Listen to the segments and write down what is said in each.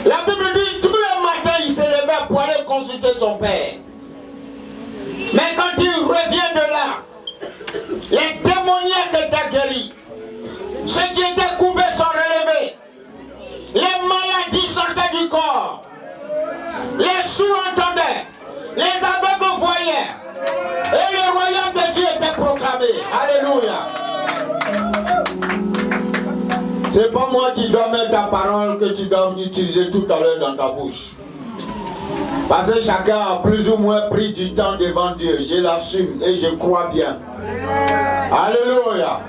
La Bible dit tous les matins il se levait pour aller consulter son père. Mais quand il revient de là, les démoniaques étaient guéris. Ceux qui étaient coupés sont relevés. Les maladies sortaient du corps. Les sourds entendaient. Les aveugles voyaient. Et le royaume de Dieu était proclamé. Alléluia. C'est pas moi qui dois mettre ta parole que tu dois utiliser tout à l'heure dans ta bouche. Parce que chacun a plus ou moins pris du temps devant Dieu. Je l'assume et je crois bien. Alléluia.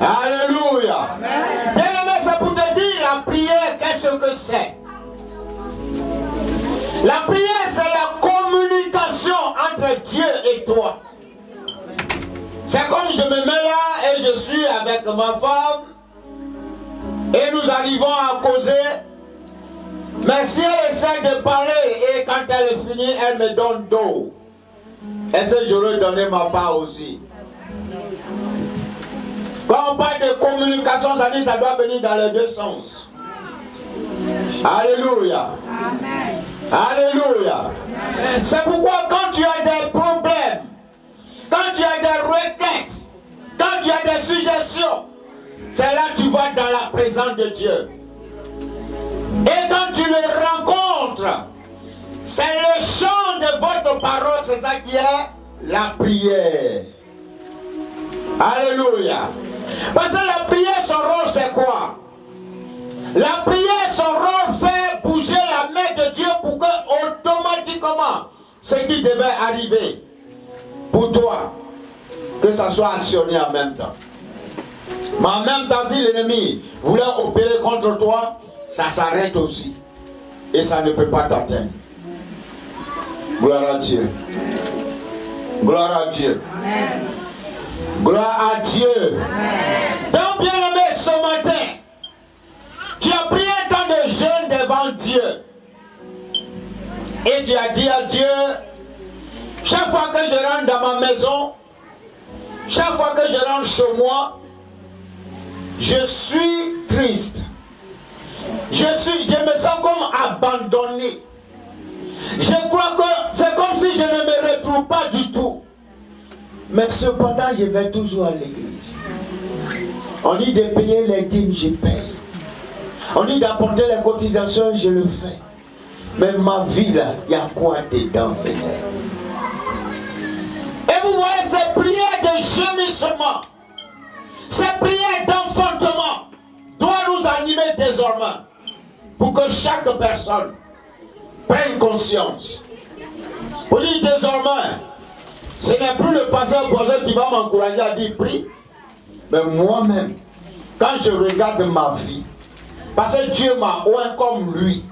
Alléluia. Bien aimé, c'est pour te dire la prière, qu'est-ce que c'est? La prière, c'est la communication entre Dieu et toi. C'est comme je me mets là et je suis avec ma femme et nous arrivons à causer. Mais si elle essaie de parler et quand elle est finie, elle me donne d'eau. Est-ce que j'aurais donné ma part aussi? Quand on parle de communication, ça dit que ça doit venir dans les deux sens. Alléluia. Amen. Alléluia. C'est pourquoi quand tu as des problèmes, quand tu as des requêtes, quand tu as des suggestions, c'est là que tu vas dans la présence de Dieu. Et quand tu le rencontres, c'est le chant de votre parole, c'est ça qui est la prière. Alléluia. Parce que la prière, son rôle, c'est quoi? La prière, son rôle, fait bouger la main de Dieu pour que automatiquement, ce qui devait arriver pour toi, que ça soit actionné en même temps. Mais en même temps, si l'ennemi voulait opérer contre toi, ça s'arrête aussi. Et ça ne peut pas t'atteindre. Gloire à Dieu. Gloire à Dieu. Amen. Gloire à Dieu. Amen. Donc, bien aimé, ce matin, tu as pris un temps de jeûne devant Dieu. Et tu as dit à Dieu, chaque fois que je rentre dans ma maison, chaque fois que je rentre chez moi, je suis triste. Je me sens comme abandonné. Je crois que c'est comme si je ne me retrouve pas du tout. Mais cependant, je vais toujours à l'église. On dit de payer les dîmes, je paye. On dit d'apporter les cotisations, je le fais. Mais ma vie là, il y a quoi dedans, Seigneur? Et vous voyez ces prières de gémissement, ces prières d'enfantement doivent nous animer désormais pour que chaque personne prenne conscience. Pour dire désormais, ce n'est plus le pasteur Boisel qui va m'encourager à dire prie, mais moi-même, quand je regarde ma vie, parce que Dieu m'a oint comme lui,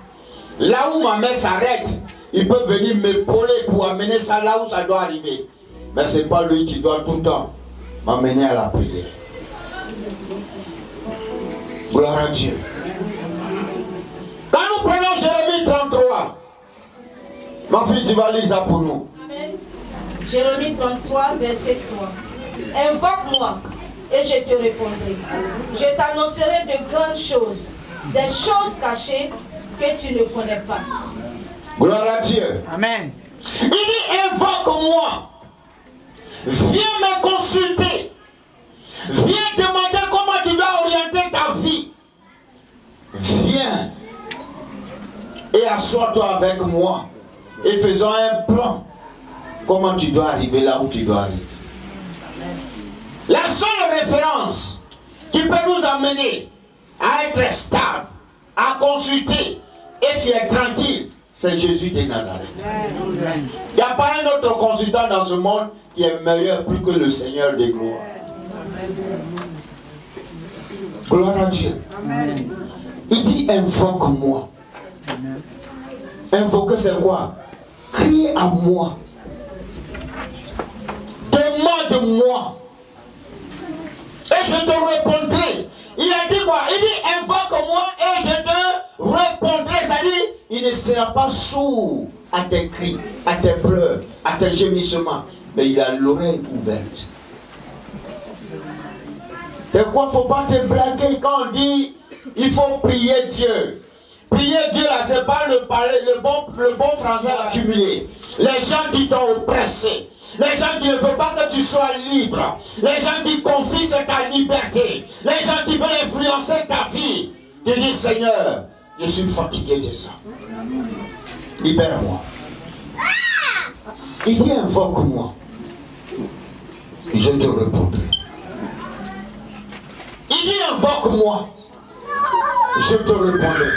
là où ma main s'arrête, il peut venir m'épauler pour amener ça là où ça doit arriver. Mais ce n'est pas lui qui doit tout le temps m'amener à la prière. Gloire à Dieu. Quand nous prenons Jérémie 33, ma fille, tu vas lire ça pour nous. Amen. Jérémie 33, verset 3. Invoque-moi et je te répondrai. Je t'annoncerai de grandes choses, des choses cachées que tu ne connais pas. Gloire à Dieu. Amen. Il dit invoque-moi. Viens me consulter. Viens demander comment tu dois orienter ta vie. Viens et assois-toi avec moi et faisons un plan. Comment tu dois arriver là où tu dois arriver. La seule référence qui peut nous amener à être stable, à consulter et tu es tranquille, c'est Jésus de Nazareth. Il n'y a pas un autre consultant dans ce monde qui est meilleur plus que le Seigneur des gloires. Gloire à Dieu. Il dit invoque-moi. Invoquer c'est quoi? Crie à moi. Demande-moi. Et je te répondrai. Il a dit quoi? Il dit invoque-moi et je te répondrai. C'est-à-dire, il ne sera pas sourd à tes cris, à tes pleurs, à tes gémissements. Mais il a l'oreille ouverte. Et quoi, il ne faut pas te blaguer quand on dit il faut prier Dieu. Prier Dieu là, c'est pas le bon français accumulé. Les gens qui t'ont oppressé, les gens qui ne veulent pas que tu sois libre, les gens qui confisquent ta liberté, les gens qui veulent influencer ta vie. Tu dis Seigneur, je suis fatigué de ça. Libère-moi. Il dit invoque-moi. Je te répondrai. Il dit invoque-moi. Je te répondrai.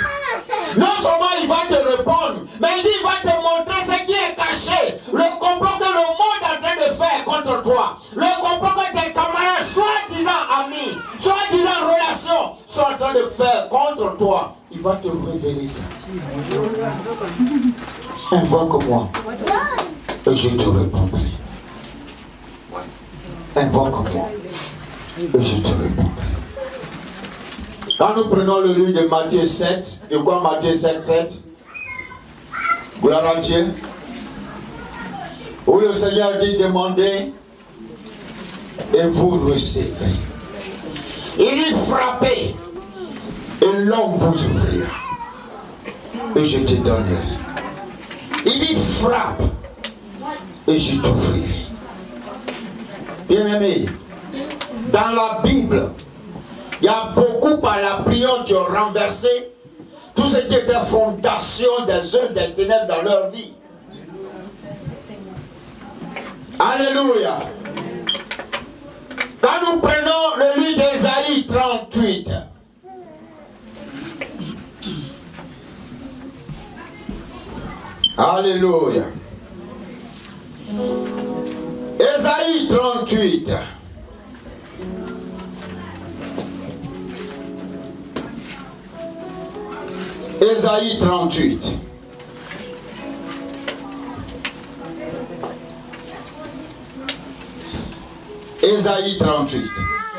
Non seulement il va te répondre, mais il dit il va te montrer ce qui est caché. Le complot que le monde est en train de faire contre toi. Le complot que tes camarades, soi-disant amis, soi-disant relations, sont en train de faire contre toi. Il va te révéler ça. Invoque-moi et je te répondrai. Invoque-moi et je te répondrai. Quand nous prenons le livre de Matthieu 7, de quoi Matthieu 7, 7? Gloire à Dieu. Où le Seigneur dit demandez et vous recevrez. Il dit frappez et l'homme vous ouvrira. Et je te donnerai. Il dit frappe et je t'ouvrirai. Bien-aimé, dans la Bible, il y a beaucoup par la prière qui ont renversé tout ce qui était fondation des œuvres des ténèbres dans leur vie. Alléluia. Quand nous prenons le livre d'Ésaïe 38, Alléluia. Ésaïe 38. Ésaïe 38. Ésaïe 38.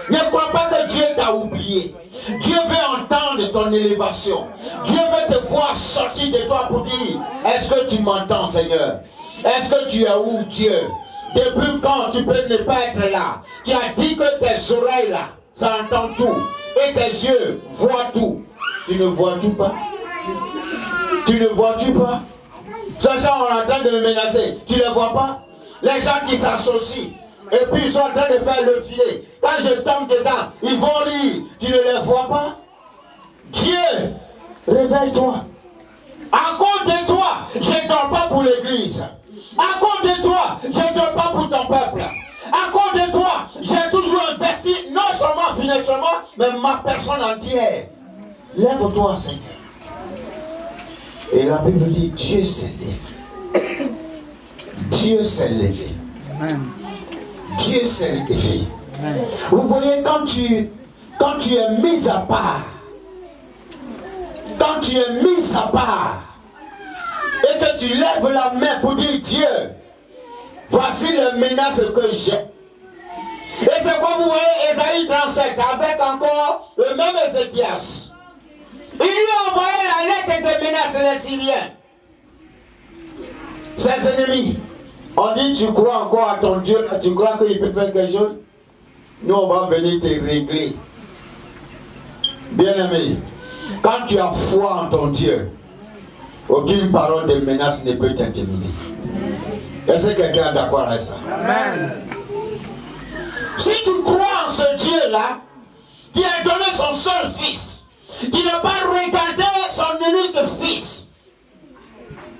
Ne crois pas que Dieu t'a oublié. Dieu veut entendre ton élévation. Dieu veut te voir sortir de toi pour dire, est-ce que tu m'entends, Seigneur? Est-ce que tu es où, Dieu? Depuis quand tu peux ne pas être là? Tu as dit que tes oreilles là, ça entend tout. Et tes yeux voient tout. Tu ne vois-tu pas? Tu ne vois-tu pas? Ces gens ont en train de me menacer. Tu ne vois pas? Les gens qui s'associent. Et puis ils sont en train de faire le filet. Quand je tombe dedans, ils vont rire. Tu ne les vois pas? Dieu, réveille-toi. À cause de toi, je ne dors pas pour l'église. À cause de toi, je ne dors pas pour ton peuple. À cause de toi, j'ai toujours investi, non seulement financièrement, mais ma personne entière. Lève-toi, Seigneur. Et la Bible dit, Dieu s'est levé. Dieu s'est levé. Dieu s'est levé. Vous voyez, quand tu es mis à part, quand tu es mis à part, et que tu lèves la main pour dire, Dieu, voici les menaces que j'ai. Et c'est quoi vous voyez, Ésaïe 37, avec encore le même Ézéchias. Il lui a envoyé la lettre de menace les Syriens. Ses ennemis. On dit, tu crois encore à ton Dieu, tu crois qu'il peut faire quelque chose? Nous, on va venir te régler. Bien-aimé, quand tu as foi en ton Dieu, aucune parole de menace ne peut t'intimider. Est-ce que quelqu'un est d'accord avec ça? Amen. Si tu crois en ce Dieu-là, qui a donné son seul fils, qui n'a pas regardé son unique fils,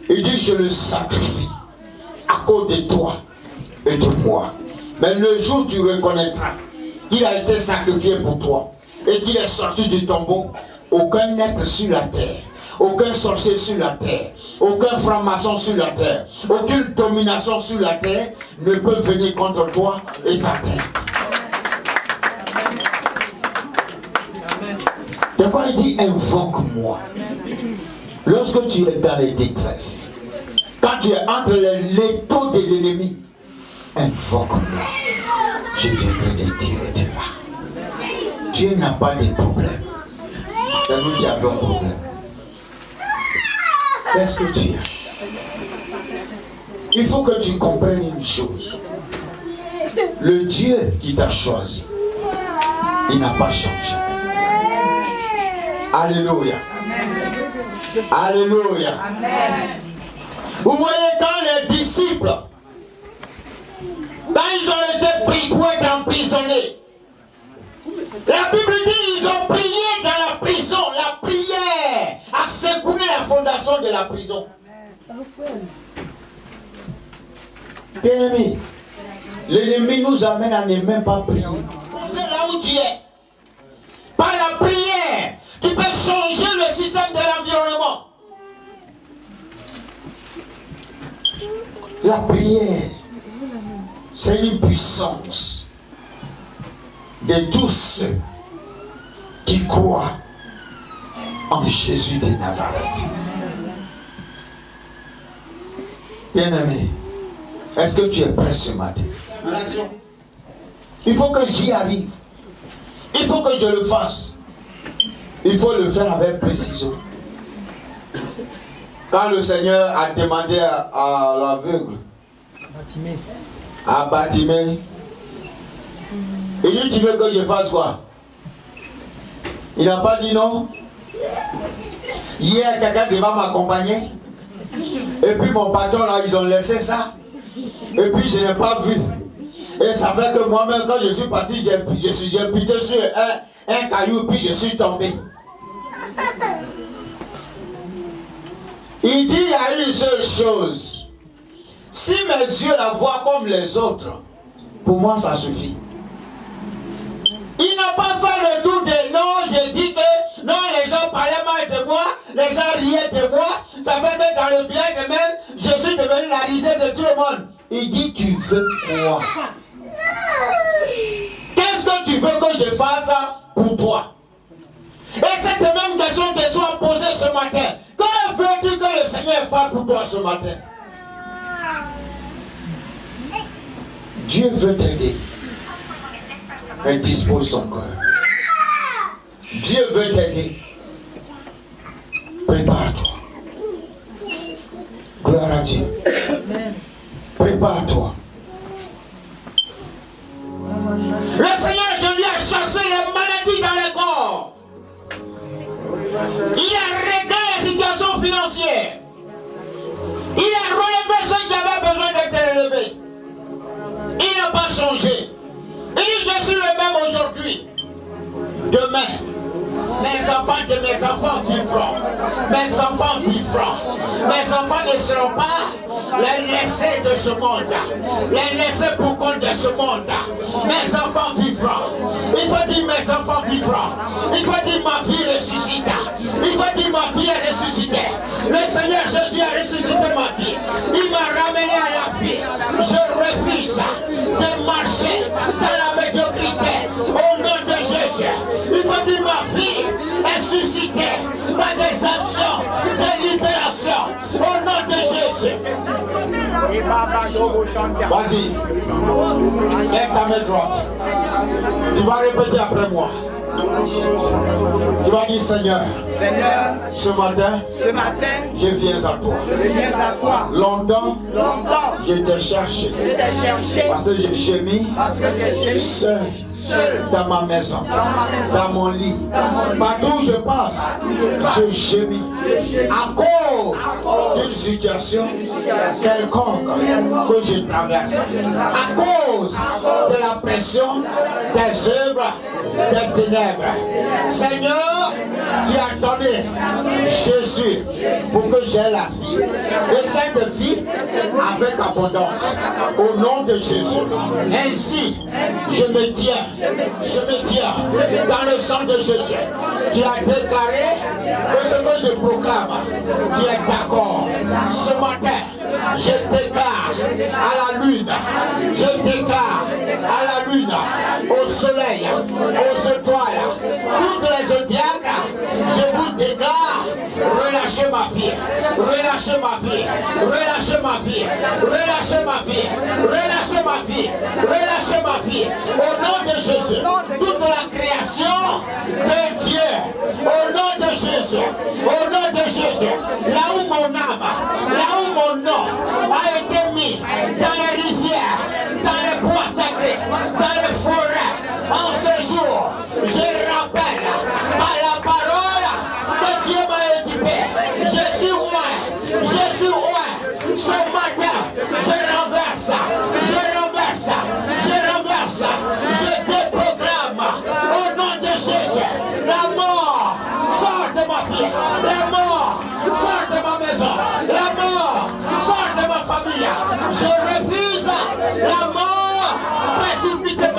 il dit, je le sacrifie à cause de toi et de moi. Mais le jour où tu reconnaîtras qu'il a été sacrifié pour toi et qu'il est sorti du tombeau, aucun être sur la terre, aucun sorcier sur la terre, aucun franc-maçon sur la terre, aucune domination sur la terre ne peut venir contre toi et ta terre. C'est quoi il dit, invoque-moi. Lorsque tu es dans les détresses, quand tu es entre les létaux de l'ennemi, invoque-moi. Je viendrai te tirer de là. Dieu n'a pas de problème. C'est nous qui avons un problème. Qu'est-ce que tu as? Il faut que tu comprennes une chose. Le Dieu qui t'a choisi, il n'a pas changé. Alléluia. Alléluia. Amen. Vous voyez, quand les disciples, quand ils ont été pris pour être emprisonnés, la Bible dit qu'ils ont prié dans la prison. La prière a secoué la fondation de la prison. Bien-aimé, l'ennemi nous amène à ne même pas prier. C'est là où tu es. Par la prière, tu peux changer le système de l'environnement. La prière, c'est une puissance de tous ceux qui croient en Jésus de Nazareth. Bien-aimé, est-ce que tu es prêt ce matin? Il faut que j'y arrive. Il faut que je le fasse. Il faut le faire avec précision. Quand le Seigneur a demandé à l'aveugle, à Bartimée, il dit, tu veux que je fasse quoi? Il n'a pas dit non. Hier, quelqu'un qui va m'accompagner. Et puis mon patron là, ils ont laissé ça. Et puis je n'ai pas vu. Et ça fait que moi-même, quand je suis parti, j'ai pité sur un caillou, puis je suis tombé. Il dit, il y a une seule chose. Si mes yeux la voient comme les autres, pour moi ça suffit. Il n'a pas fait le tour des non, je dis que non, les gens parlaient mal de moi, les gens riaient de moi. Ça fait que dans le village même, je suis devenu la risée de tout le monde. Il dit, tu veux quoi? Qu'est-ce que tu veux que je fasse pour toi? Et cette même question te soit posée ce matin. Que veux-tu que le Seigneur fasse pour toi ce matin? Dieu veut t'aider. Mais dispose ton cœur. Dieu veut t'aider. Prépare-toi. Gloire à Dieu. Prépare-toi. Le Seigneur Jésus a chassé les maladies dans les corps. Il a réglé les situations financières. Il a relevé ceux qui avaient besoin d'être élevés. Il n'a pas changé. Il dit, je suis le même aujourd'hui. Demain, mes enfants de mes enfants vivront. Mes enfants vivront. Mes enfants ne seront pas les laissés de ce monde. Les laissés pour compte de ce monde. Mes enfants vivront. Il faut dire mes enfants vivront. Il faut dire ma vie ressuscita. Il faut dire ma vie est ressuscitée. Le Seigneur Jésus a ressuscité ma vie. Il m'a ramené à la vie. Je refuse de marcher dans la médiocrité. Au nom de Jésus. Il faut dire ma vie est suscitée par des actions de libération. Au nom de Jésus. Vas-y. Lève ta main droite. Tu vas répéter après moi. Tu vas dire Seigneur, ce matin, je viens à toi. Longtemps, je t'ai cherché. Parce que j'ai gémi seul dans ma maison, dans mon lit. Partout où je passe, je gémis. À cause d'une situation quelconque que je traverse. À cause de la pression des œuvres des ténèbres. Seigneur, tu as donné Jésus pour que j'aie la vie. Et cette vie avec abondance. Au nom de Jésus. Ainsi, je me tiens dans le sang de Jésus. Tu as déclaré que ce que je proclame, tu es d'accord. Ce matin, je déclare à la lune, je déclare à la lune, au soleil, aux étoiles, toutes les zodiacs, je vous déclare, relâchez ma vie, relâchez ma vie, relâchez ma vie, relâchez ma vie, relâchez ma vie, relâchez ma vie, au nom de Jésus, toute la création de Dieu, au nom de Jésus, au nom de Jésus, là où mon âme, là où mon nom a été mis dans les rivières, dans les bois sacrés, dans les forêts, en ce jour, je rappelle à la parole que Dieu m'a équipé.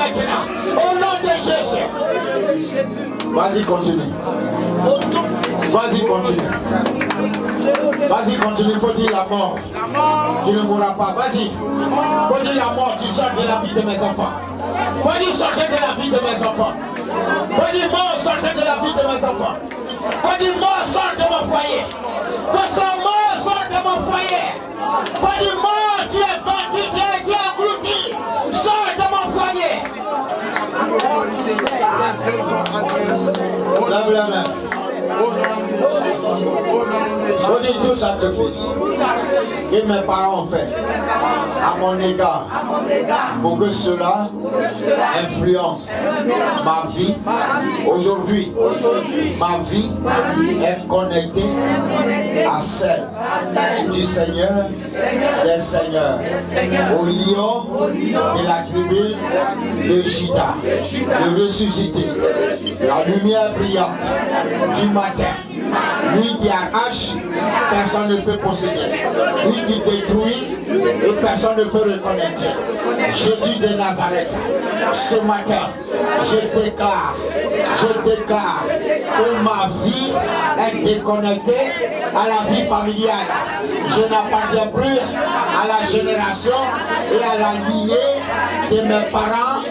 maintenant. Au nom de Jésus. Vas-y, continue. Vas-y, continue. Vas-y, continue. Faut dire la mort. Tu ne mourras pas. Vas-y. Faut dire la mort. Tu sors de la vie de mes enfants. Faut dire sortez de la vie de mes enfants. Faut dire mort, sortez de la vie de mes enfants. Faut dire mort, sort de mon foyer. Faut dire mort, sort de mon foyer. Faut dire mort, tu es vaincu, tu as été abruti. Sors de mon foyer. Lève la main. Je dis tout sacrifice que mes parents ont fait à mon égard pour que cela influence ma vie. Aujourd'hui, ma vie est connectée à celle du Seigneur des Seigneurs, au lion de la tribu de Juda, le ressuscité, la lumière brillante du matin. Lui qui arrache, personne ne peut posséder. Lui qui détruit, et personne ne peut reconnaître. Jésus de Nazareth, ce matin, je déclare que ma vie est déconnectée à la vie familiale. Je n'appartiens plus à la génération et à la lignée de mes parents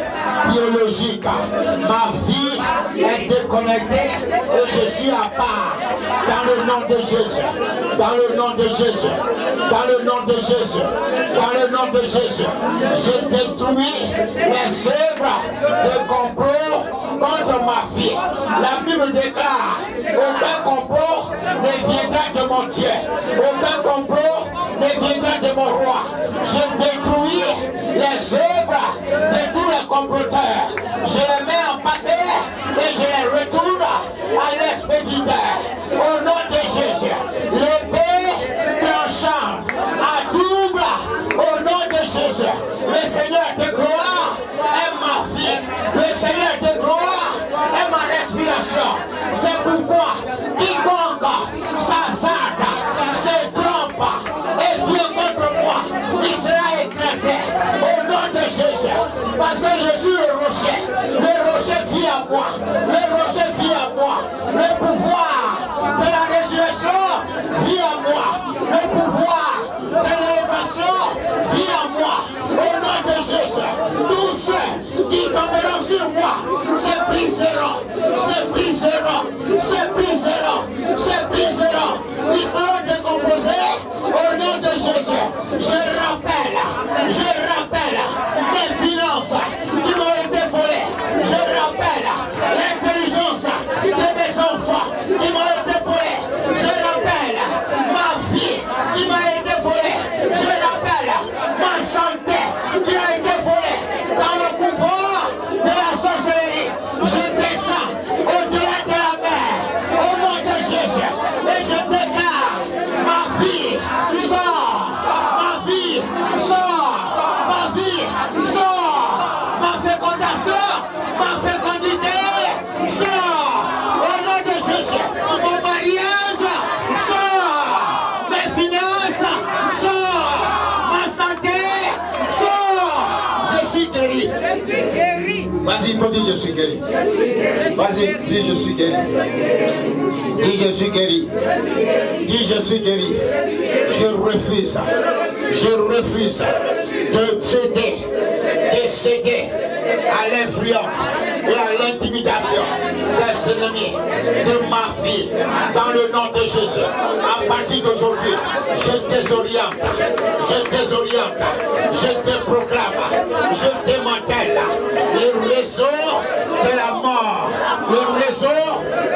biologiques. Ma vie est déconnectée et je suis à part. Dans le nom de Jésus, dans le nom de Jésus, dans le nom de Jésus, dans le nom de Jésus, je détruis les œuvres de complot contre ma vie. La Bible déclare, aucun complot ne viendra de mon Dieu, aucun complot ne viendra de mon roi. Je détruis les œuvres de tous les comploteurs. Je les mets en paquet et je les retourne à l'expéditeur. Au nom de Jésus, l'épée tranchante à double. Au nom de Jésus, le Seigneur de gloire est ma vie. Le Seigneur de gloire est ma respiration. C'est pourquoi quiconque s'assate, se trompe et vient contre moi, il sera écrasé. Au nom de Jésus, parce que je suis le rocher. Le rocher vit à moi. Le rocher vit à moi. Le pouvoir de la résurrection vit à moi. Le pouvoir de l'élévation vit à moi. Au nom de Jésus, tous ceux qui tomberont sur moi se briseront, se briseront, se briseront, se briseront. Ils seront décomposés au nom de Jésus. Je rappelle mes finances qui m'ont été volées. Je rappelle l'intelligence de mes enfants qui m'ont été volés. Je rappelle ma vie qui m'a été volée. Je rappelle ma santé qui a été volée dans le pouvoir de la sorcellerie. Je descends au-delà de la mer au nom de Jésus et je déclare ma vie sort, ma vie sort, ma vie sort, ma fécondation, ma fécondité sort au nom de Jésus. Mon mariage sort, mes finances sort, ma santé sort. Je suis guéri. Vas-y, il faut dire je suis guéri. Vas-y, dis je suis guéri. Dis je suis guéri. Dis je suis guéri. Je refuse de céder à l'influence et à l'intimidation des ennemis de ma vie. Dans le nom de Jésus, à partir d'aujourd'hui, je désoriente, je déproclame, je démantèle les réseaux de la mort, le réseau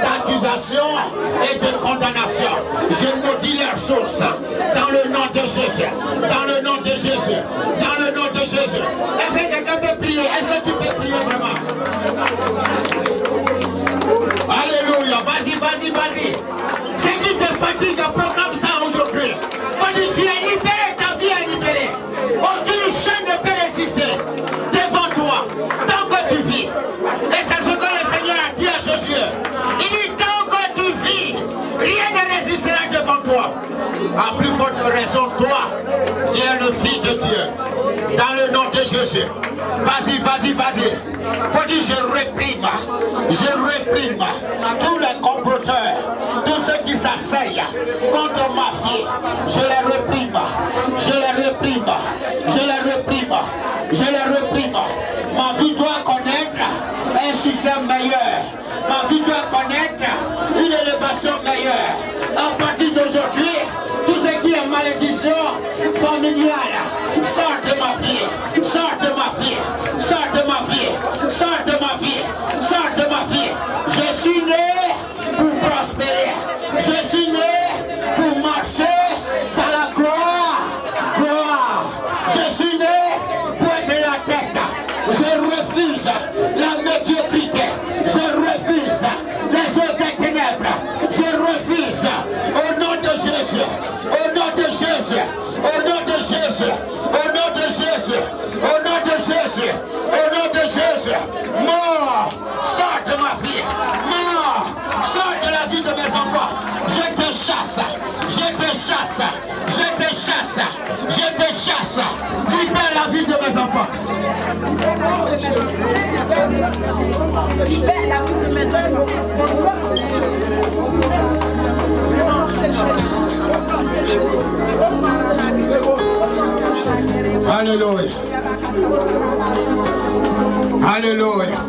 d'accusation et de condamnation. Je maudis leurs sources dans le nom de Jésus, dans le nom de Jésus, dans le nom de Jésus. Est-ce que quelqu'un peut prier? Est-ce que tu peux prier vraiment? Alléluia, vas-y. Ce qui te fatigue, proclame ça aujourd'hui. Vas-y, tu es libéré, ta vie est libérée. Aucune chaîne ne peut résister devant toi tant que tu vis. Et c'est ce que le Seigneur a dit à Josué. Il dit, tant que tu vis, rien ne résistera devant toi. À plus forte raison, toi, qui es le Fils de Dieu. Dans le nom de Jésus. Jésus. Vas-y, vas-y, vas-y. Faut dire je réprime tous les comploteurs, tous ceux qui s'asseyent contre ma fille. Je les réprime, je les réprime, je les réprime, je les réprime. Ma vie doit connaître un succès meilleur. Ma vie doit connaître une élévation meilleure. À partir d'aujourd'hui, tout ce qui est malédiction familiale, sort de ma vie, sort de ma vie, sort de ma vie, sort de ma vie, sort de ma vie. Je suis né pour prospérer. Je suis né pour marcher dans la gloire. Gloire. Je suis né pour être la tête. Je refuse la médiocrité. Je refuse les eaux des ténèbres. Je refuse au nom de Jésus. Au nom de Jésus. Au nom de Jésus. Au nom de Jésus. Au nom de Jésus. Au nom de Jésus. Mort. Sors de ma vie. Mort. Sors de la vie de mes enfants. Je te chasse. Je te chasse. Je te chasse. Je te chasse. Libère la vie de mes enfants. Libère la vie de mes enfants. Alléluia. Alléluia.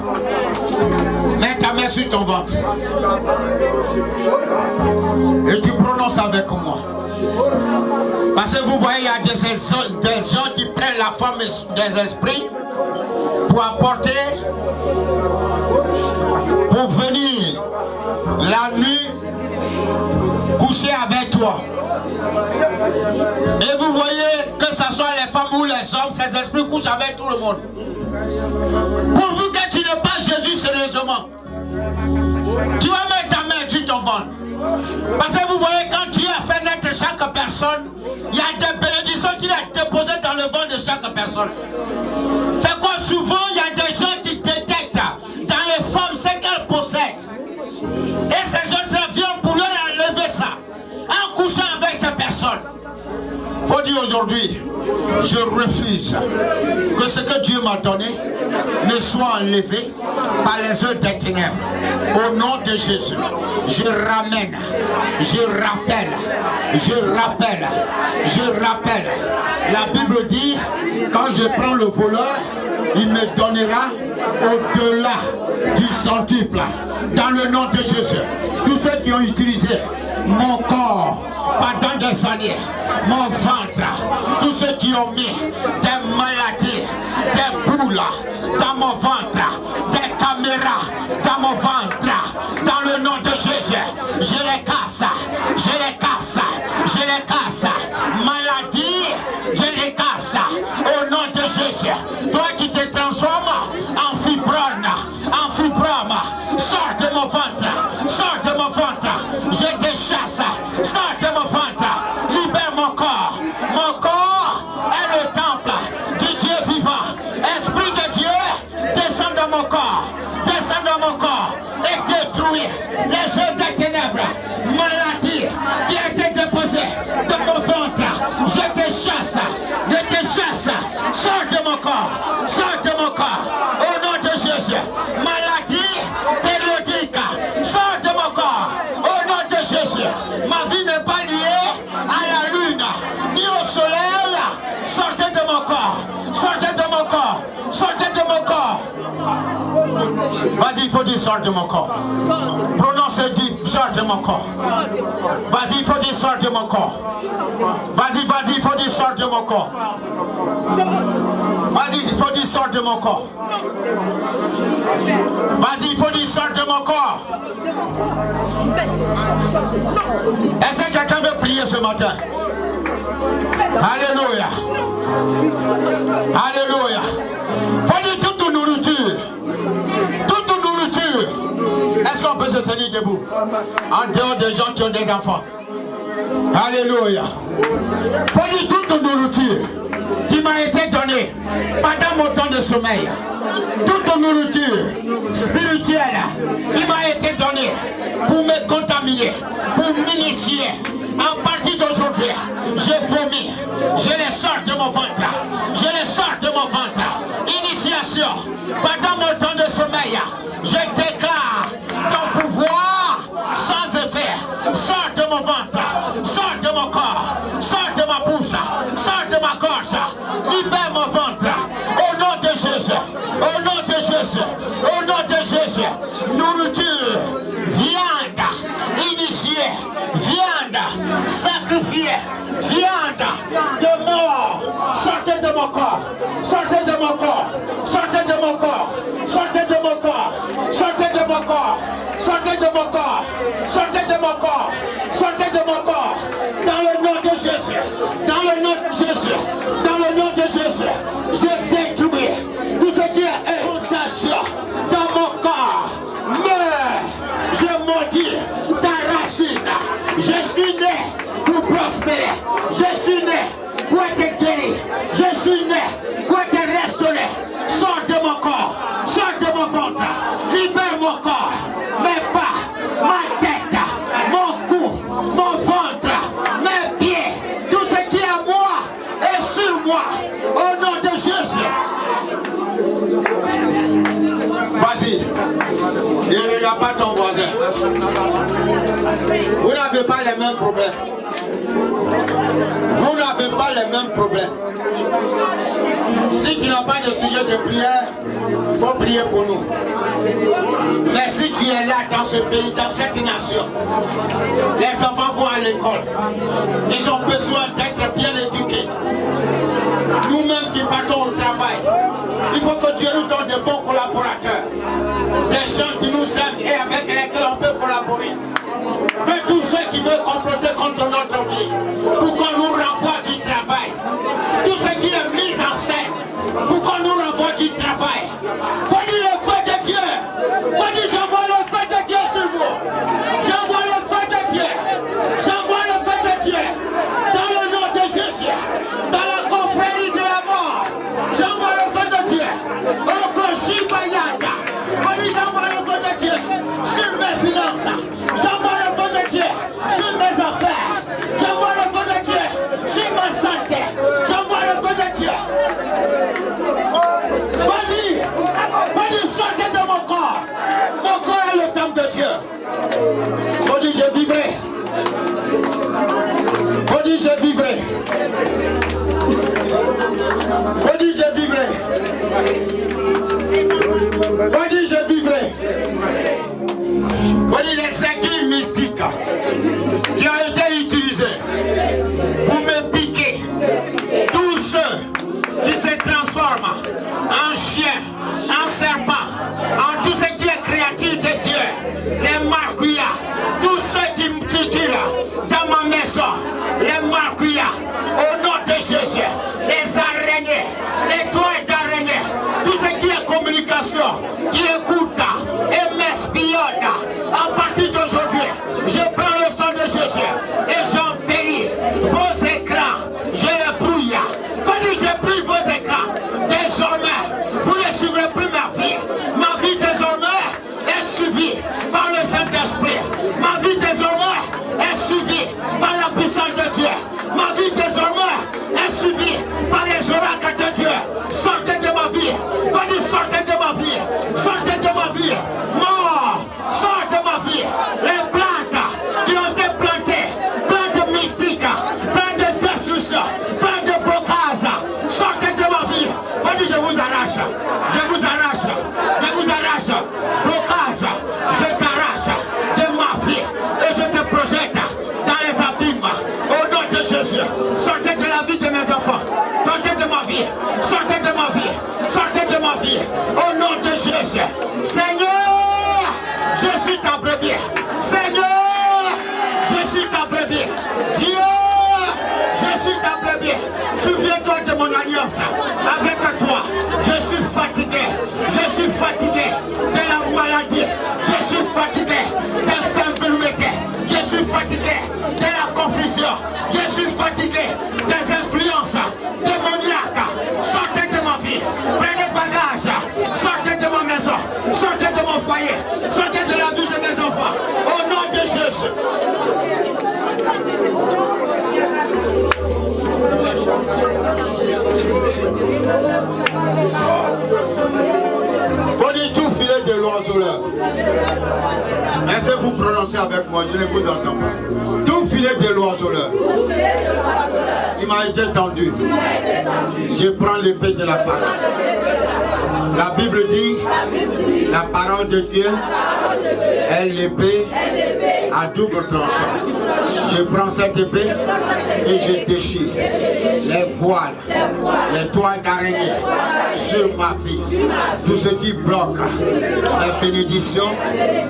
Mets ta main sur ton ventre. Et tu prononces avec moi. Parce que vous voyez, il y a des gens qui prennent la forme des esprits pour apporter, pour venir la nuit coucher avec toi. Et vous voyez que ce soit les femmes ou les hommes, ces esprits couchent avec tout le monde. Pourvu que tu ne pas Jésus sérieusement, tu vas mettre ta main sur ton ventre. Parce que vous voyez, quand Dieu a fait naître chaque personne, il y a des bénédictions qu'il a déposées dans le ventre de chaque personne. C'est quoi? Souvent, il y a des gens qui détectent dans les femmes ce qu'elles possèdent. Et ces gens viennent pour leur enlever ça, en couchant avec ces personnes. Faut dire aujourd'hui, je refuse que ce que Dieu m'a donné ne soit enlevé par les œuvres des ténèbres. Au nom de Jésus, je ramène, je rappelle. La Bible dit, quand je prends le voleur, il me donnera au-delà du centuple. Dans le nom de Jésus, tous ceux qui ont utilisé mon corps pendant des années, mon ventre, tous ceux qui ont mis des maladies, des boules dans mon ventre, des caméras dans mon ventre, dans le nom de Jésus, je les casse, je les casse, je les casse. Maladie, je les casse au nom de Jésus. Toi qui te transformes en fibrome, sors de mon ventre, sors de mon ventre, je te chasse, sors de mon ventre, libère mon corps est le temple du Dieu vivant. Esprit de Dieu, descends dans mon corps et détruis les œuvres des ténèbres, maladie qui a été déposée dans mon ventre, je te chasse, sors de mon corps, au nom de Jésus. Maladie périodique, sors de mon corps, au nom de Jésus. Ma vie n'est pas liée à la lune, ni au soleil. Sortez de mon corps, sortez de mon corps, sortez de mon corps. Vas-y, il faut dire sors de mon corps. Prononce et dis sors de mon corps. Vas-y, il faut dire sors de mon corps. Vas-y, il faut dire sors de mon corps. Vas-y, il faut dire sors de mon corps. Vas-y, il faut dire sors de mon corps. Est-ce que quelqu'un veut prier ce matin? Alléluia. Alléluia. Faut dire toute nourriture. Est-ce qu'on peut se tenir debout? En dehors des gens qui ont des enfants. Alléluia. Faut dire toute nourriture qui m'a été donnée pendant mon temps de sommeil. Toute nourriture spirituelle qui m'a été donnée pour me contaminer, pour m'initier. À partir d'aujourd'hui, faire. Je vomis. Je les sors de mon ventre. Je les sors de mon ventre. Initiation. Pendant mon temps de sommeil, je déclare ton pouvoir sans effet. Sors de mon ventre. Sors de mon corps. Sors de ma bouche. Sors de ma gorge. Libère mon ventre. Au nom de Jésus. Au nom de Jésus. Au nom de Jésus. Nourriture. Viande. Initiée. Viande. Sacrifiée. Viande. De mort. Sortez de mon corps. Sortez de mon corps. Sortez de mon corps. Sortez de mon corps. Sortez de mon corps. Sortez de mon corps. Sortez de mon corps. Sortez de mon corps. Dans le nom de Jésus. Dans le nom de Jésus. Dans le nom de Jésus. Je détruis tout ce qui est inondation dans mon corps. Mais je maudis ta racine. Je suis né pour prospérer. Je suis né pour être guéri. Je suis né pour être restauré. Sors de mon corps. Sors de mon ventre. Libère mon corps. Mes pas, ma tête, mon cou, mon ventre, mes pieds. Tout ce qui est à moi est sur moi. Au nom de Jésus. Vas-y. Ne regarde pas ton voisin. Vous n'avez pas les mêmes problèmes. Vous n'avez pas les mêmes problèmes. Si tu n'as pas de sujet de prière, il faut prier pour nous. Mais si tu es là dans ce pays, dans cette nation, les enfants vont à l'école. Ils ont besoin d'être bien éduqués. Nous-mêmes qui partons au travail, il faut que Dieu nous donne de bons collaborateurs. Des gens qui nous aiment et avec lesquels on peut collaborer. Que tous ceux qui veulent comploter contre notre vie, pour qu'on nous renvoie du travail, tout ce qui est mis en scène, pour qu'on nous renvoie du travail. Faut dire le feu de Dieu. Faut dire j'envoie le feu de Dieu sur vous. J'envoie le feu de Dieu. J'envoie le feu de Dieu. Dans le nom de Jésus. Dans la confrérie de la mort. J'envoie le feu de Dieu. Au Koshi Bayaka. Faut dire j'envoie le feu de Dieu sur mes finances. J'envoie le feu de Dieu sur mes affaires. J'envoie le feu de Dieu sur ma santé. J'envoie le feu de Dieu. Vas-y, vas-y, sortez de mon corps. Mon corps est le temple de Dieu. On dit je vivrai. On dit je vivrai. On dit je vivrai. On dit je vivrai. On dit les aiguilles mystiques qui ont été utilisées pour me piquer. Tous ceux qui se transforment en chien, en serpent, en tout ce qui est créature de Dieu, les marquillas, tous ceux qui me tutilent dans ma maison, les marquillas, au nom de Jésus, les araignées, les toiles d'araignées, tout ce qui est communication, qui écoute et m'espionne, à partir d'aujourd'hui, je prends le sang de Jésus et j'embellis vos écrans, je les brouille. Quand je brûle vos écrans, désormais, vous ne suivrez plus ma vie. Ma vie désormais est suivie par le Saint-Esprit. Ma vie désormais est suivie par la puissance de Dieu. Ma vie désormais est suivie par les oracles de Dieu. Sortez de ma vie. Va-t-il sortez de ma vie. Sortez de ma vie. Mort, sort de ma vie. Les plantes qui ont été plantées, plantes mystiques, plantes de destruction, plantes de blocage, sortez de ma vie. Va-t-il je vous arrache. Je vous arrache. Je vous arrache. Blocage, je t'arrache de ma vie et je te projette dans les abîmes. Au nom de Jésus, sortez de la vie de mes enfants. Sortez de ma vie. Sortez de ma vie. Sortez de ma vie. Au nom de Jésus. Seigneur, je suis ta brebis. Seigneur, je suis ta brebis. Dieu, je suis ta brebis. Souviens-toi de mon alliance avec toi. Je suis fatigué. Je suis fatigué de la maladie. Je suis fatigué d'infirmité. Je suis fatigué de la confusion. Je suis fatigué des influences démoniaques. Sortez de ma vie. Prenez bagage. Sortez de ma maison. Sortez de mon foyer. Sortez de la vie de mes enfants. Au nom de Jésus. Faut dire tout filet de l'oiseau là. Est-ce que vous prononcez avec moi? Je ne vous entends pas. Tout filet de l'oiseau là. Il m'a été tendu. Je prends l'épée de la parole. La Bible dit, la parole de Dieu est l'épée à double tranchant. Je prends cette épée et je déchire les voiles, les toiles d'araignée sur ma vie. Tout ce qui bloque les bénédictions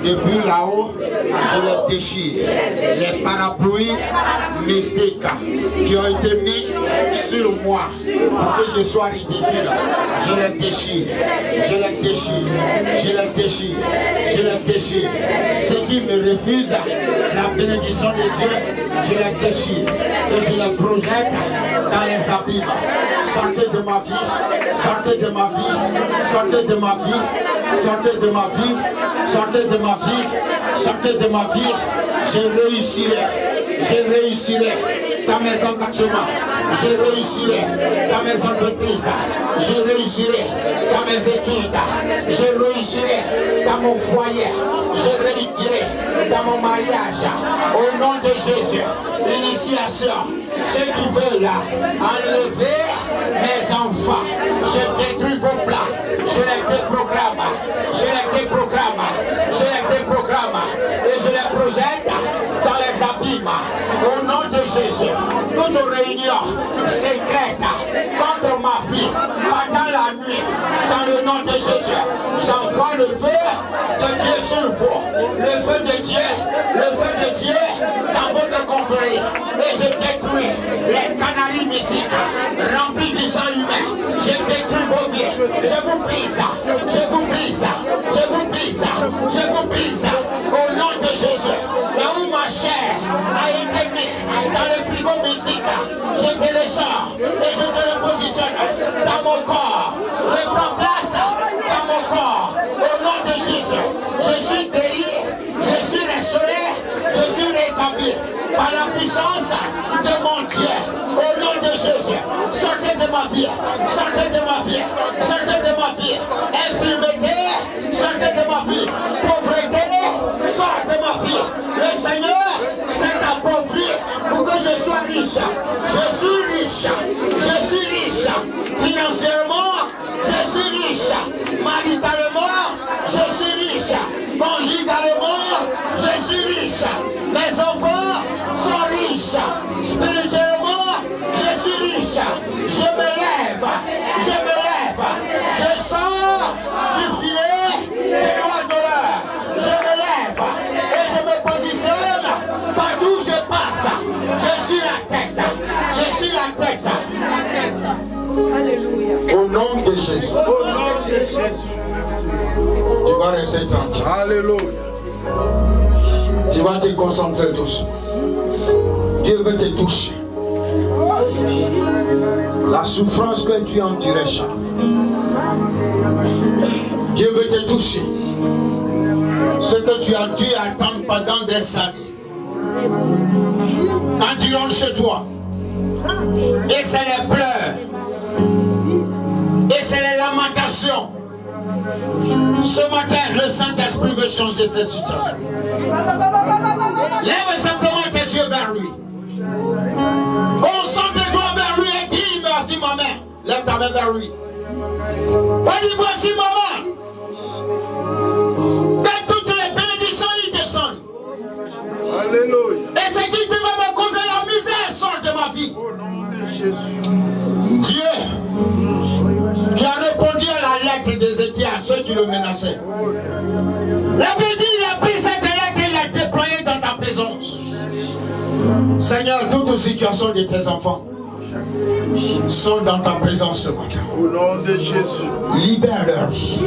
depuis là-haut, je les déchire. Les parapluies mystiques qui ont été mis sur moi pour que je sois ridicule, je les déchire. Je les déchire, je les déchire, je les déchire. Ceux qui me refusent la bénédiction des dieux, je les déchire et je les projette dans les abîmes. Sortez de ma vie, sortez de ma vie, sortez de ma vie, sortez de ma vie, sortez de ma vie, sortez de ma vie. Je réussirai dans mes engagements, je réussirai dans mes entreprises, je réussirai dans mes études, je réussirai dans mon foyer, je réussirai dans mon mariage. Au nom de Jésus, initiation, ceux qui veulent enlever mes enfants, je détruis vos plans, je les déprogramme, je les déprogramme, je les déprogramme et je les projette dans les abîmes. Au nom de Jésus, toute réunion secrète contre ma vie pendant la nuit, dans le nom de Jésus, j'envoie le feu de Dieu sur vous, le feu de Dieu dans votre confrérie, et je détruis les canaries mystiques remplis du sang humain. Je détruis vos vies, je vous brise, je vous brise, je vous brise, je vous brise, au nom de Jésus. Là où ma chair a été mise dans le frigo mystique, je te le sors et je te le positionne dans mon corps. Reprends place dans mon corps. Au nom de Jésus, je suis guéri, je suis restauré, je suis rétabli par la puissance de mon Dieu. Au nom de Jésus, sortez de ma vie, sortez de ma vie, sortez de ma vie. Infirmité, sortez de ma vie. Pauvreté, sortez de ma vie. Le Seigneur s'est appauvri pour que je sois riche. Je suis riche, je suis riche. Financièrement, je suis riche. Maritalement, je suis riche. Conjugalement, je suis riche. Mes enfants sont riches. Spirituellement, je suis riche. Je me lève, je me lève. Je sors du filet des oiseleurs. Je me lève et je me positionne partout où je passe. Je suis la tête. Je suis la tête. Alléluia. Au nom de Jésus. Au nom de Jésus. Tu vas rester tranquille. Alléluia. Tu vas te concentrer tous. Dieu veut te toucher. La souffrance que tu endurais chaque. Dieu veut te toucher. Ce que tu as dû attendre pendant des années. Quand tu rentres chez toi, et c'est les pleurs, et c'est les lamentations. Ce matin, le Saint-Esprit veut changer cette situation. Lève simplement tes yeux vers lui. Concentre-toi vers lui et dis merci maman. Lève ta main vers lui. Va-lui voici maman. Que toutes les bénédictions y descendent. Alléluia. Et ce qui devait me causer la misère sort de ma vie. Au nom de Jésus. Dieu, tu as répondu à la lettre d'Ézéchiel à ceux qui le menaçaient. La Bible dit, il a pris cette lettre et il l'a déployée dans ta présence. Seigneur, toute situation de tes enfants sont dans ta présence ce matin. Au nom de Jésus. Libère leur vie.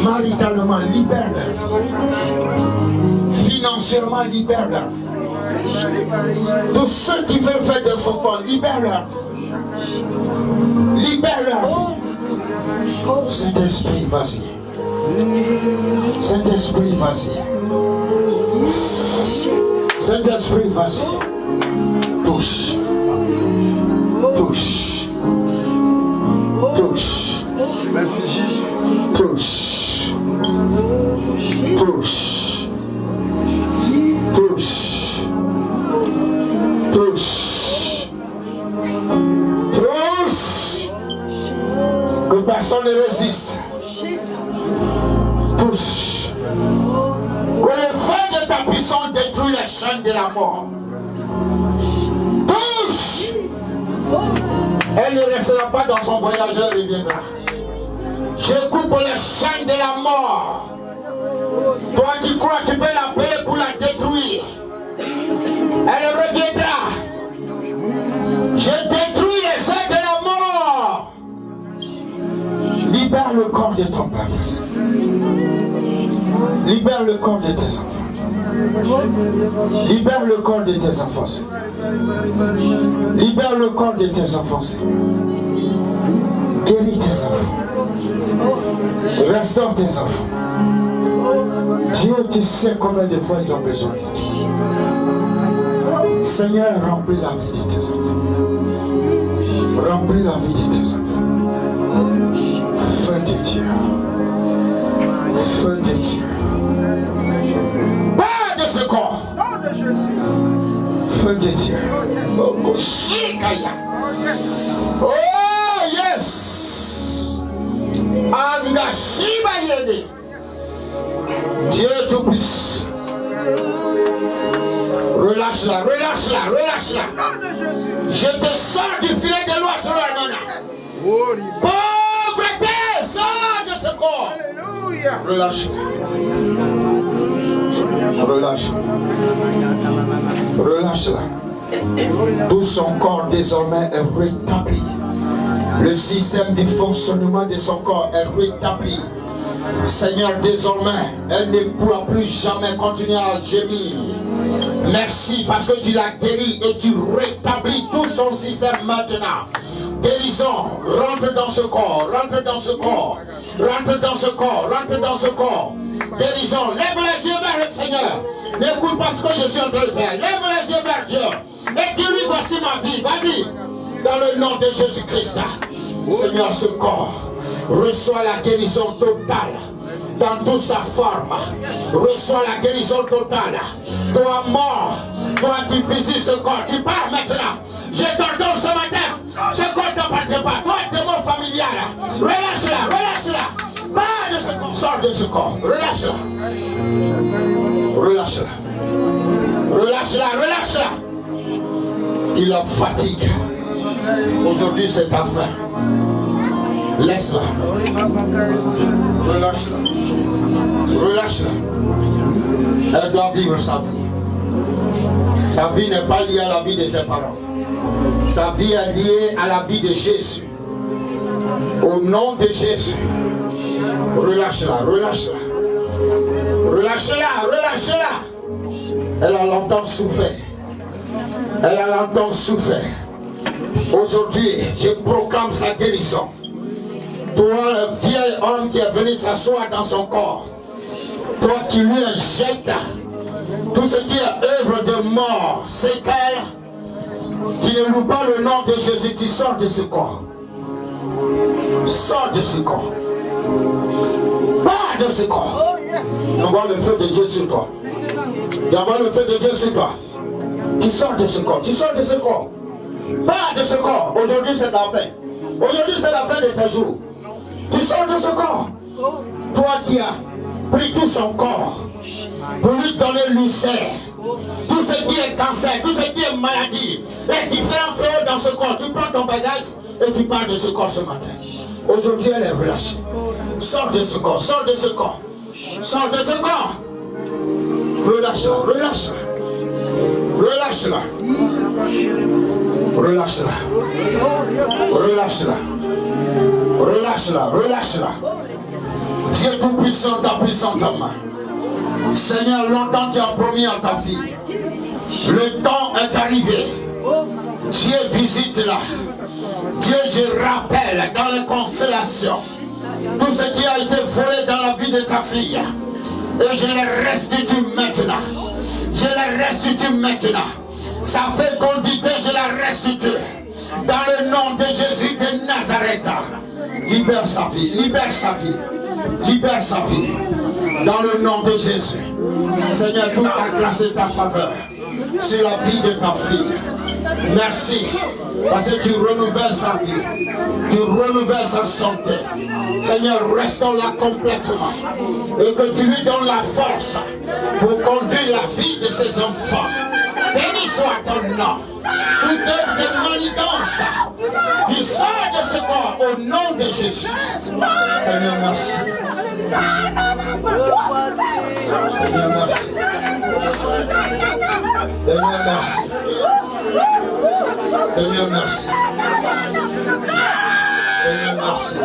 Maritalement, libère leur vie. Financièrement, libère leur vie. Tous ceux qui veulent faire des enfants, libère leur vie. Libère leur vie. Saint-Esprit, vas-y. Saint-Esprit, vas-y. Saint-Esprit, vas-y. Touche. Touche. touche. Que le feu de ta puissance détruit les chaînes de la mort. Touche. Elle ne restera pas dans son voyage, elle reviendra. Je coupe les chaînes de la mort. Toi qui crois, tu peux l'appeler pour la détruire. Elle reviendra. Je détruis les œuvres de la mort. Libère le corps de ton peuple. Libère le corps de tes enfants. Libère le corps de tes enfants. Libère le corps de tes enfants. Guéris tes enfants. Restaure tes enfants. Dieu, tu sais combien de fois ils ont besoin de toi. Seigneur, remplis la vie de tes enfants. Remplis la vie de tes enfants. Feu de Dieu. Feu de Dieu. Pas de ce corps. Feu de Dieu. Oh yes. Angashiba yede. Dieu tout-puissant. Relâche-la, relâche-la, relâche-la. Je te sors du filet de loi sur la pauvreté, sors de ce corps. Relâche-la. Relâche-la. Relâche-la. Tout son corps désormais est rétabli. Le système de fonctionnement de son corps est rétabli. Seigneur, désormais, elle ne pourra plus jamais continuer à gémir. Merci parce que tu l'as guéri et tu rétablis tout son système maintenant. Guérison, rentre dans ce corps, rentre dans ce corps, rentre dans ce corps, rentre dans ce corps. Guérison, lève les yeux vers le Seigneur. N'écoute pas ce que je suis en train de faire. Lève les yeux vers Dieu. Et dis-lui, voici ma vie. Vas-y. Dans le nom de Jésus-Christ. Seigneur, ce corps reçoit la guérison totale. Dans toute sa forme, reçois la guérison totale. Toi mort, toi qui visites ce corps, qui pars maintenant. Je t'ordonne ce matin, ce corps ne t'appartient pas. Toi, démon familial, relâche-la, relâche-la. Pas de ce corps, sors de ce corps, relâche-la. Relâche-la. Relâche-la, relâche-la. Qui la fatigue. Aujourd'hui, c'est ta fin. Laisse-la. Relâche-la. Relâche-la. Elle doit vivre sa vie. Sa vie n'est pas liée à la vie de ses parents. Sa vie est liée à la vie de Jésus. Au nom de Jésus. Relâche-la, relâche-la. Relâche-la, relâche-la. Elle a longtemps souffert. Elle a longtemps souffert. Aujourd'hui, je proclame sa guérison. Toi, le vieil homme qui est venu s'asseoir dans son corps, toi qui lui injectes tout ce qui est œuvre de mort, séquelles, qui ne loue pas le nom de Jésus, tu sors de ce corps. Sors de ce corps. Pas de ce corps. Envoie le feu de Dieu sur toi. Envoie le feu de Dieu sur toi. Tu sors de ce corps. Tu sors de ce corps. Pas de ce corps. Aujourd'hui, c'est la fin. Aujourd'hui, c'est la fin de tes jours. Tu sors de ce corps. Toi qui as pris tout son corps pour lui donner l'ulcère, tout ce qui est cancer, tout ce qui est maladie, les différents fléaux dans ce corps, tu prends ton bagage et tu pars de ce corps ce matin. Aujourd'hui, elle est relâchée. Sors de ce corps, sors de ce corps. Sors de ce corps. Relâche-la, relâche-la. Relâche-la. Relâche-la. Relâche-la. Relâche-la, relâche-la. Dieu tout-puissant, ta puissante main. Seigneur, longtemps tu as promis à ta fille. Le temps est arrivé. Dieu visite-la. Dieu, je rappelle dans les constellations tout ce qui a été volé dans la vie de ta fille. Et je les restitue maintenant. Je les restitue maintenant. Sa fécondité, je la restitue. Dans le nom de Jésus de Nazareth. Libère sa vie, libère sa vie. Libère sa vie. Dans le nom de Jésus. Seigneur, tout a glacé ta faveur sur la vie de ta fille. Merci Parce que tu renouvelles sa vie. Tu renouvelles sa santé. Seigneur, restaure-la complètement. Et que tu lui donnes la force pour conduire la vie de ses enfants. Béni soit ton nom. Toute œuvre de manigance, tu sors de ce corps au nom de Jésus. Seigneur, merci. Seigneur, merci. Seigneur, merci. Seigneur, merci. Seigneur, merci.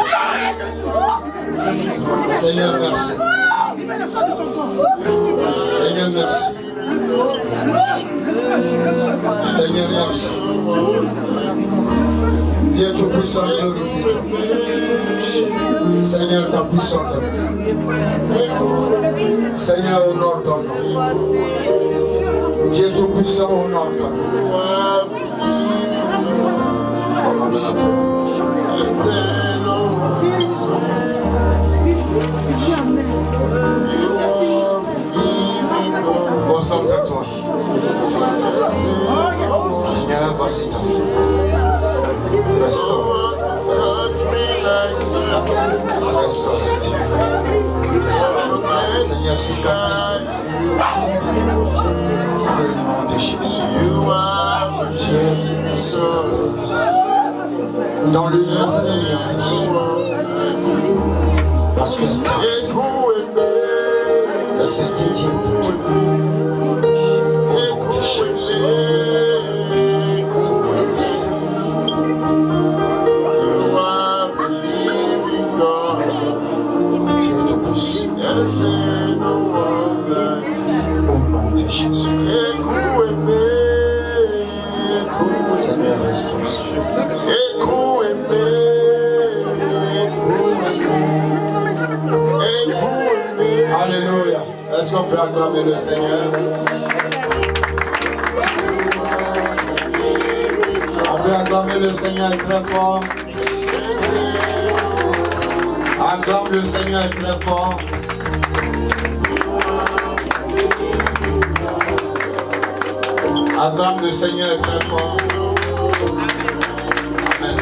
Seigneur, merci. Seigneur, merci. Seigneur, merci. Dieu Tout-Puissant, glorifie-toi. Seigneur, ta puissante. Seigneur, honore ton nom. Dieu Tout-Puissant, honore ton nom. Concentre-toi. Seigneur, voici ta fille. Restaure. Restaure, Dieu. Seigneur, s'il te plaît, dans le nom de Jésus. Dieu, dans le nom de Jésus. Parce que c'est dédié pour toi. Au nom de Jésus. Dieu te pousse. Au nom de Jésus. Seigneur, restaure ça. Alléluia. Est-ce qu'on peut acclamer le Seigneur? On peut acclamer le Seigneur très fort. Acclame le Seigneur très fort. Acclame le Seigneur très fort. Amen.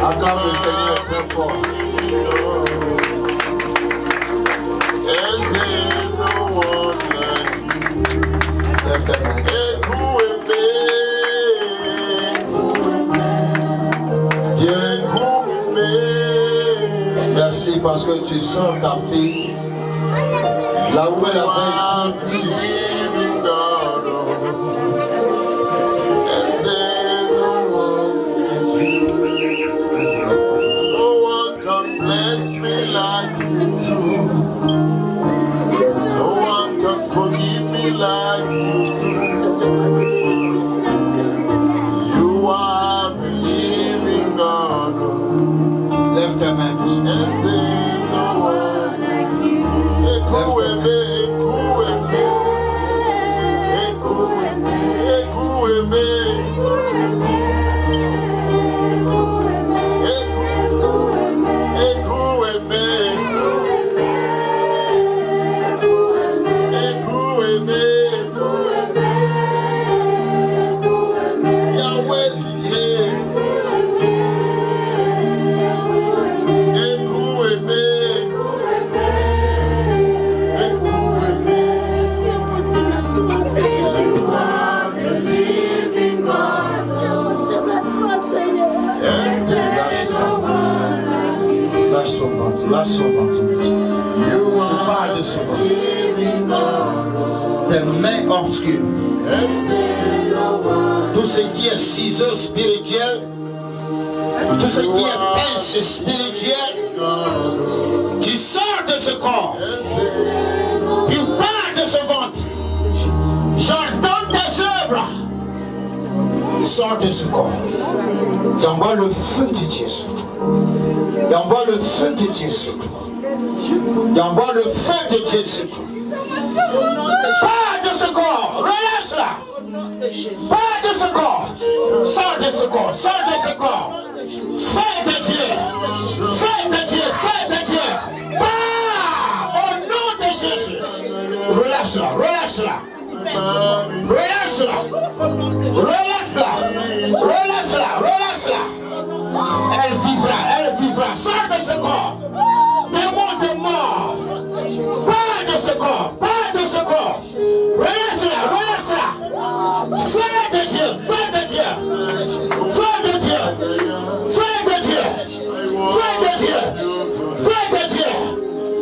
Acclame le Seigneur très fort. Lève tes mains. Dieu, merci parce que tu sors ta fille là où elle avait pris. Lève tes mains. Lâche son ventre. Je parle de son ventre. Tes mains obscures. Tout ce qui est ciseaux spirituel, tout ce qui est pince spirituel, tu sors de ce corps. Tu pars de ce ventre. J'ordonne tes œuvres. Sors de ce corps. J'envoie le feu de Dieu sur toi. J'envoie le feu de Dieu sur toi. J'envoie le feu de Dieu sur toi. Pas de ce corps. Relâche-la. Pas de ce corps. Sors de ce corps. Sors de ce corps. Feu de Dieu. Feu de Dieu. Feu de Dieu. Pas au nom de Jésus. Relâche-la. Relâche-la. Relâche-la. Relâche-la. relâche-la. Elle vivra. Sors de ce corps. Démon de mort. Pas de ce corps. Relâche-la. Feu de Dieu.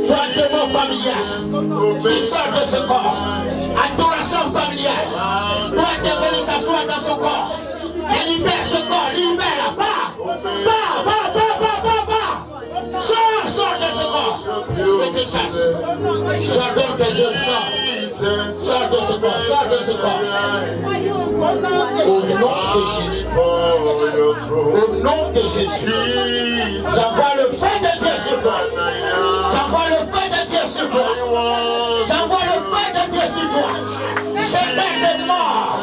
Toi, démon familial, tu sors de ce corps. Adoration familiale. Toi, tu es venu s'asseoir dans son corps. Tu libères ce corps, libère-la. Pas. Sors de ce corps. Je te chasse. J'ordonne que je sors. Sors de ce corps. Au nom de Jésus. J'envoie le feu de Dieu sur toi. C'est de mort.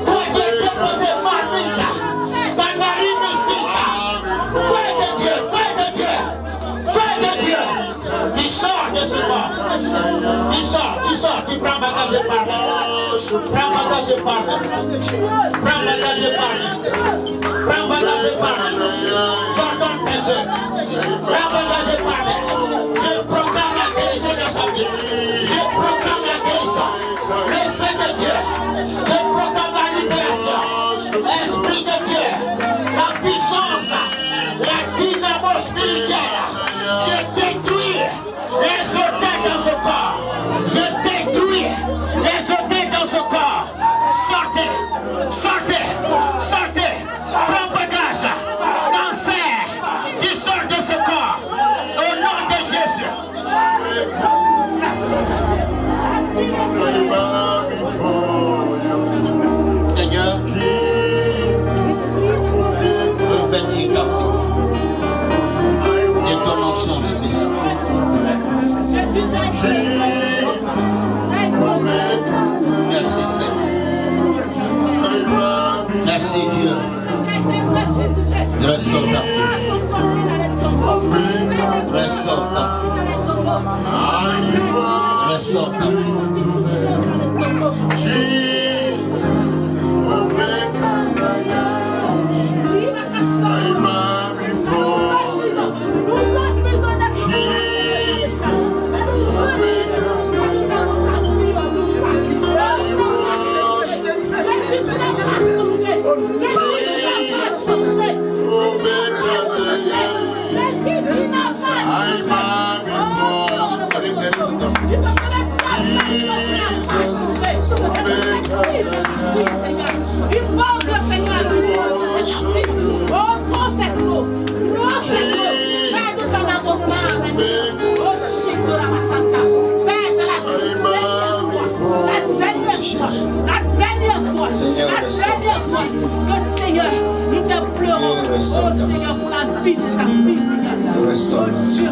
Toi qui es déposé marmite. Ta narine mystique. Feu de Dieu. Tu sors de ce corps. Tu prends bagage et parle. J'ordonne tes œuvres. Prends bagage et parle. Je proclame la guérison de sa vie. Je proclame la guérison. Le feu de Dieu. Je proclame la libération. Esprit de Dieu. La puissance. La dynamo spirituelle. Je détruis les hôtels dans ce corps. Sortez. Prends bagage. Cancer. Tu sors de ce corps. Au nom de Jésus. Seigneur, revêtis ta fille de ton onction spéciale. Merci Seigneur. Merci Dieu. Restaure ta fille. Restaure ta Seigneur, nous te pleurons, oh Seigneur, pour la vie de ta fille, Seigneur. Oh Dieu,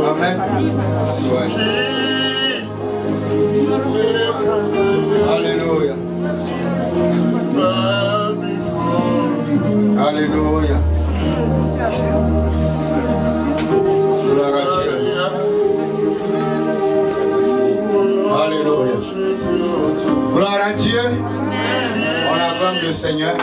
Amen. Alléluia. Alléluia. Gloire à Dieu. Alléluia. Gloire à Dieu. On acclame le Seigneur.